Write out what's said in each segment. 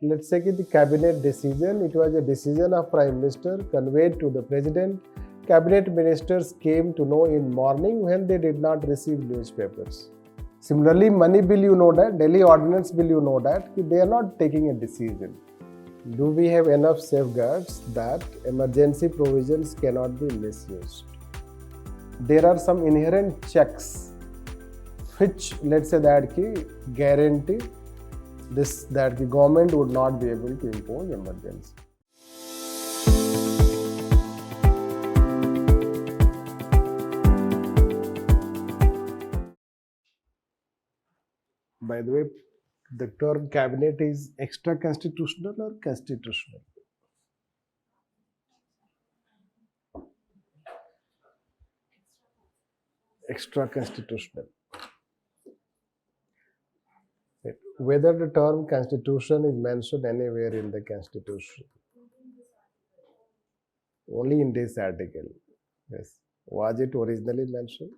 let's say the cabinet decision, it was a decision of Prime Minister conveyed to the President. Cabinet ministers came to know in morning when they did not receive newspapers. Similarly, money bill, you know that, Delhi ordinance bill, you know that, they are not taking a decision. Do we have enough safeguards that emergency provisions cannot be misused? There are some inherent checks which, let's say that guarantee this, that the government would not be able to impose emergency. By the way, the term cabinet is extra constitutional or constitutional? Extra constitutional. Whether the term constitution is mentioned anywhere in the constitution? Only in this article. Yes. Was it originally mentioned?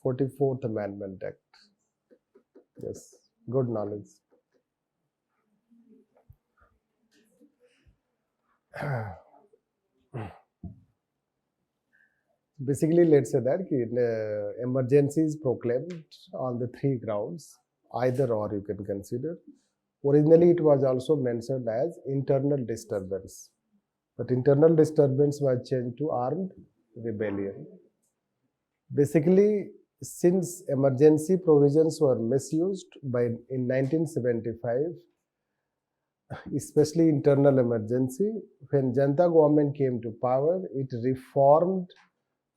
"44th Amendment Act." Yes, good knowledge. Basically, let's say that emergency is proclaimed on the three grounds, either or you can consider. Originally, it was also mentioned as internal disturbance, but internal disturbance was changed to armed rebellion. Basically, since emergency provisions were misused in 1975, especially internal emergency, when Janata government came to power, it reformed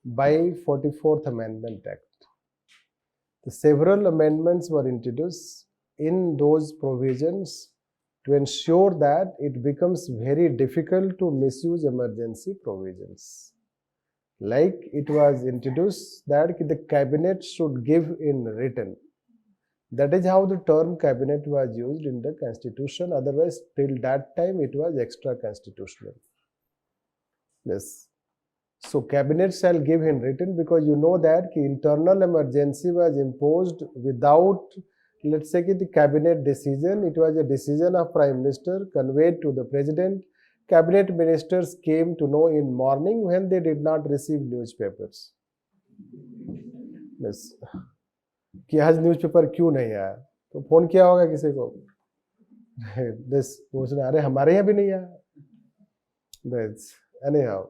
by 44th Amendment Act. Several amendments were introduced in those provisions to ensure that it becomes very difficult to misuse emergency provisions. Like it was introduced that the cabinet should give in written. That is how the term cabinet was used in the constitution. Otherwise, till that time, it was extra constitutional. Yes. So cabinet shall give in written, because you know that internal emergency was imposed without, let's say, the cabinet decision. It was a decision of Prime Minister conveyed to the President. Cabinet ministers came to know in morning when they did not receive newspapers. Yes. कि आज newspaper क्यों नहीं आया, तो phone किया होगा किसी को, this पूछना, अरे हमारे यहाँ भी नहीं आया. That's anyhow.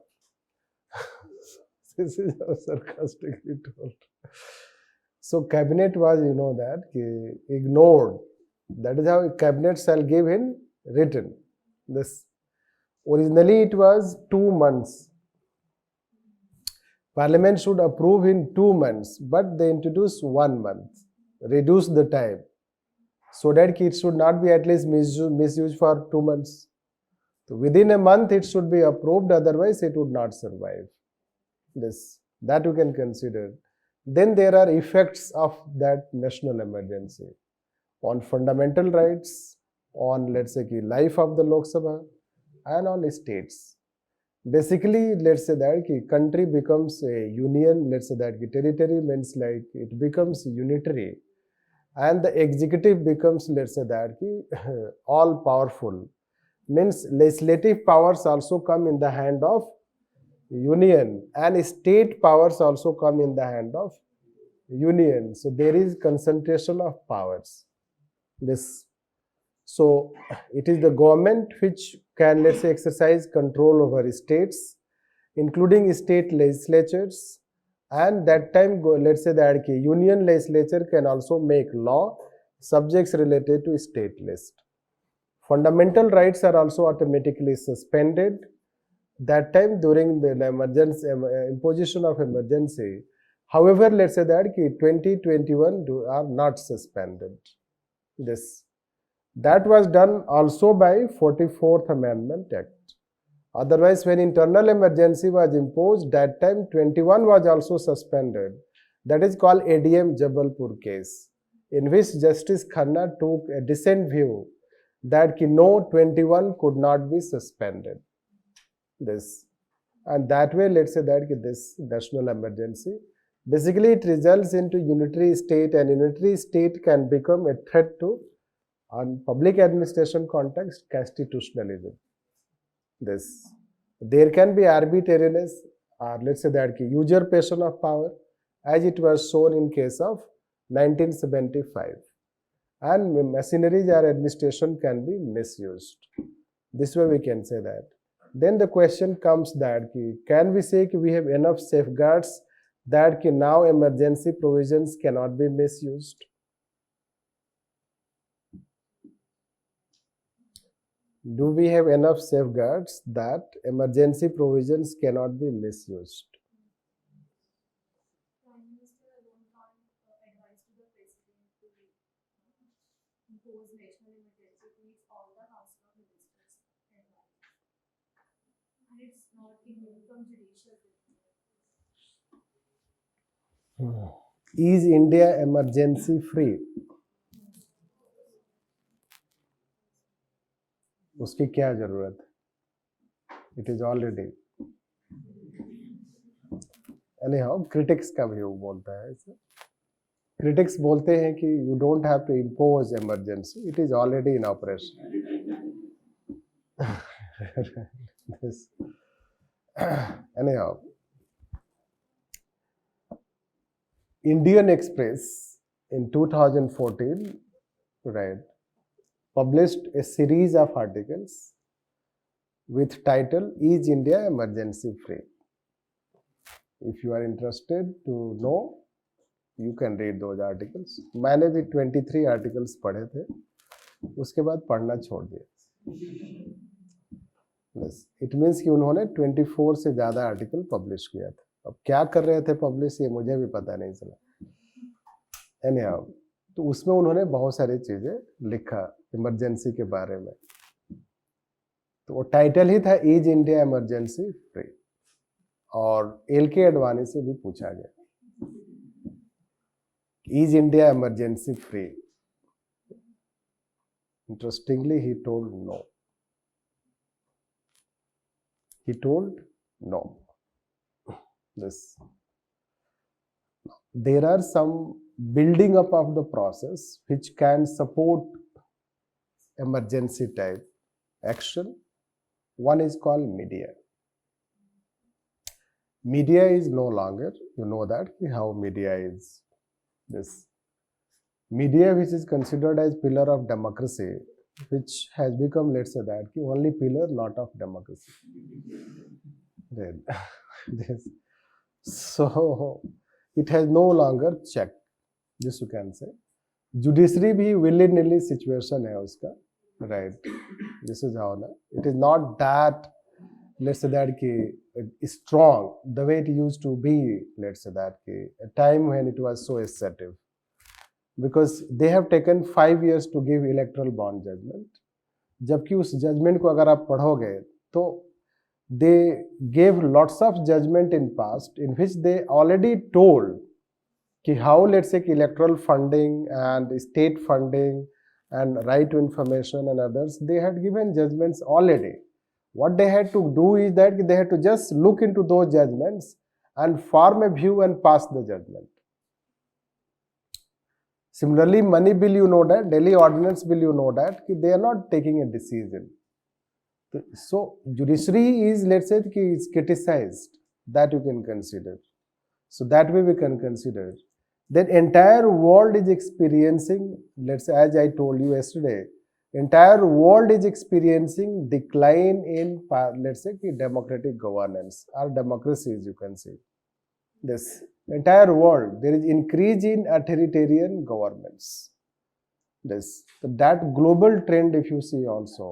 This is how sarcastically told. So cabinet was, you know that, ignored. That is how cabinet shall give in written. This originally it was 2 months. Parliament should approve in 2 months, but they introduced 1 month, reduce the time, so that it should not be at least misused for 2 months. So within a month it should be approved, otherwise it would not survive. This, that you can consider. Then there are effects of that national emergency on fundamental rights, on, let's say, life of the Lok Sabha, and on states. Basically, let's say that country becomes a union, let's say that territory means like it becomes unitary, and the executive becomes, let's say that all powerful, means legislative powers also come in the hand of union, and state powers also come in the hand of union. So there is concentration of powers. This, so it is the government which can, let's say, exercise control over states, including state legislatures, and that time, let's say that union legislature can also make law subjects related to state list. Fundamental rights are also automatically suspended. That time during the emergency, imposition of emergency. However, let's say that 2021 are not suspended. This, that was done also by 44th Amendment Act. Otherwise, when internal emergency was imposed, that time 21 was also suspended. That is called ADM Jabalpur case, in which Justice Khanna took a dissent view that no, 21 could not be suspended. This. and that way let's say that this national emergency, basically it results into unitary state, and unitary state can become a threat to, on public administration context, constitutionalism. This, there can be arbitrariness, or let's say that usurpation of power, as it was shown in case of 1975, and machineries or administration can be misused. This way we can say that. Then the question comes that can we say we have enough safeguards that now emergency provisions cannot be misused? Do we have enough safeguards that emergency provisions cannot be misused? Prime Minister don't advise to the President to impose national emergency. It needs all the House of Ministers advice. And it's not immune from judicial review. Is India emergency free? उसकी क्या जरूरत है? It is already. Anyhow, critics का view बोलता है इसे. Critics बोलते हैं कि you don't have to impose emergency. It is already in operation. This. Anyhow, Indian Express in 2014, right, published a series of articles with title Is India Emergency Free? If you are interested to know, you can read those articles. मैंने भी 23 articles पढ़े थे, उसके बाद पढ़ना छोड़ दिया. Yes. It means कि उन्होंने 24 से ज़्यादा आर्टिकल पब्लिश किया था. अब क्या कर रहे थे पब्लिश, ये मुझे भी पता नहीं चला. Anyhow, तो उसमें उन्होंने बहुत सारी चीज़ें लिखा इमरजेंसी के बारे में. तो वो टाइटल ही था इज इंडिया इमरजेंसी फ्री, और एल.के. अडवाणी से भी पूछा गया is India emergency free. Interestingly he told no. He told no. This. There are some building up of the process which can support emergency type action. One is called media. Media is no longer, you know that how media is. This media, which is considered as pillar of democracy, which has become, let's say that only pillar not of democracy. Then, this. So it has no longer check. This you can say. Judiciary भी willy nilly situation है उसका, right? This is how ना. It is not that, let's say that strong the way it used to be. Let's say that a time when it was so assertive. Because they have taken 5 years to give electoral bond judgment. जबकि उस judgment को अगर आप पढ़ोगे तो they gave lots of judgment in past in which they already told कि how, let's say, electoral funding and state funding and right to information and others, they had given judgments already. What they had to do is that they had to just look into those judgments and form a view and pass the judgment. Similarly, money bill, you know that, Delhi ordinance bill, you know that, they are not taking a decision. So, judiciary is, let's say, is criticized. That you can consider. So, that way we can consider. Then entire world is experiencing, let's say, as I told you yesterday, entire world is experiencing decline in, let's say, democratic governance or democracies, you can say. This entire world, there is increase in authoritarian governments. This, so that global trend, if you see also.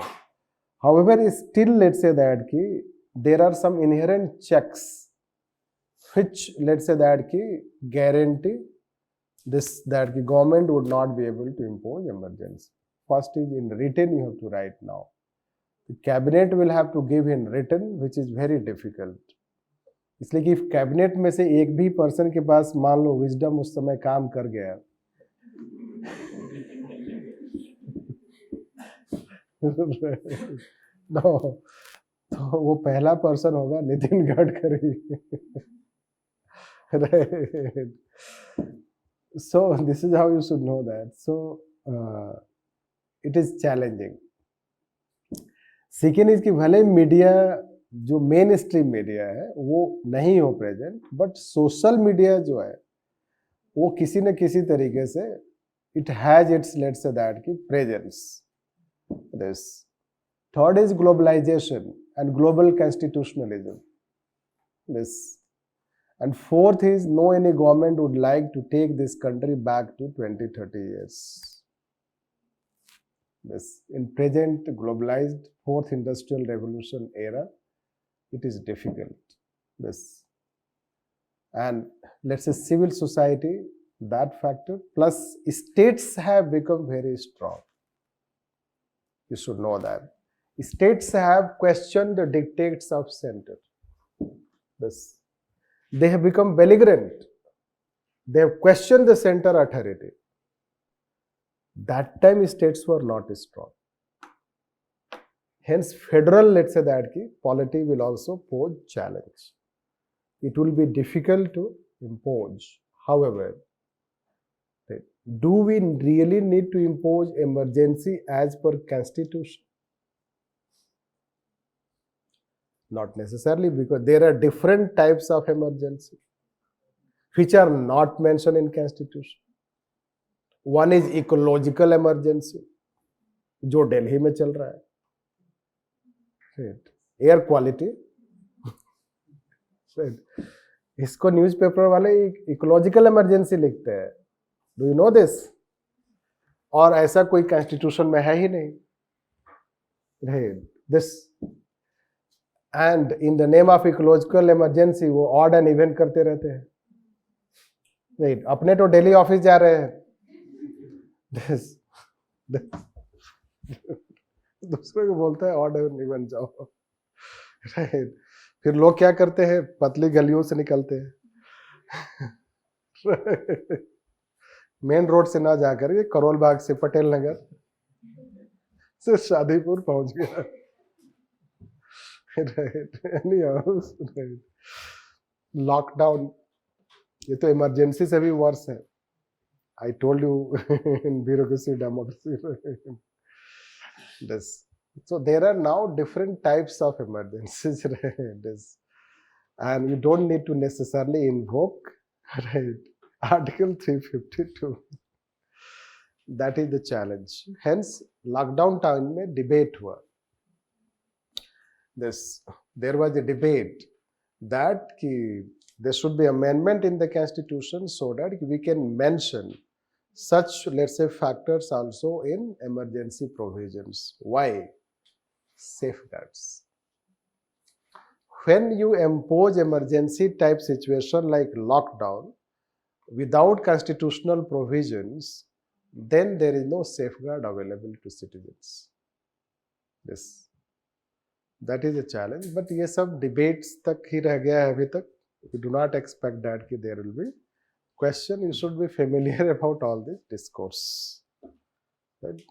However, still, let's say that there are some inherent checks which, let's say that guarantee this, that the government would not be able to impose emergency. First is in written, you have to write now. The cabinet will have to give in written, which is very difficult. इसलिए कि cabinet में से एक भी person के पास मान लो wisdom उस समय काम कर गया no, तो वो पहला पर्सन होगा Nitin Gadkari. Right. So this is how you should know that. So it is challenging. Second is कि भले मीडिया जो मेन स्ट्रीम मीडिया है वो नहीं हो प्रेजेंट, बट सोशल मीडिया जो है वो किसी न किसी तरीके से it has it's let's say that की presence. This third is globalisation and global constitutionalism. This and fourth is no any government would like to take this country back to 20-30 years. This in present globalized fourth industrial revolution era, it is difficult. This and let's say civil society, that factor plus states have become very strong. You should know that states have questioned the dictates of center. This they have become belligerent. They have questioned the center authority. That time states were not strong. Hence federal, let's say that ki polity will also pose challenge. It will be difficult to impose. However, do we really need to impose emergency as per constitution? Not necessarily, because there are different types of emergency which are not mentioned in constitution. One is ecological emergency, जो दिल्ली में चल रहा है, air quality. इसको newspaper वाले ecological emergency लिखते हैं. Do you know this? और ऐसा कोई कॉन्स्टिट्यूशन में है ही नहीं. This and in the name of ecological emergency वो ऑड एंड इवन करते रहते हैं. राइट, अपने तो डेली ऑफिस जा रहे हैं. दूसरे को बोलता है ऑड एंड इवन जाओ. राइट, फिर लोग क्या करते हैं, पतली गलियों से निकलते हैं. मेन रोड से ना जाकर के करोल बाग से पटेल नगर से शादीपुर पहुंच गया. लॉकडाउन ये तो इमरजेंसी से भी वर्स है. I told you in bureaucracy democracy. This so there are now different types of emergencies. This and you don't need to necessarily invoke, right, article 352. That is the challenge. Hence lockdown time mein debate hua. There was a debate that there should be amendment in the constitution so that we can mention such, let's say, factors also in emergency provisions. Why? Safeguards. When you impose emergency type situation like lockdown without constitutional provisions, then there is no safeguard available to citizens. That is a challenge, but ये सब debates तक ही रह गया है अभी तक. We do not expect that कि there will be question. You should be familiar about all this discourse. Right?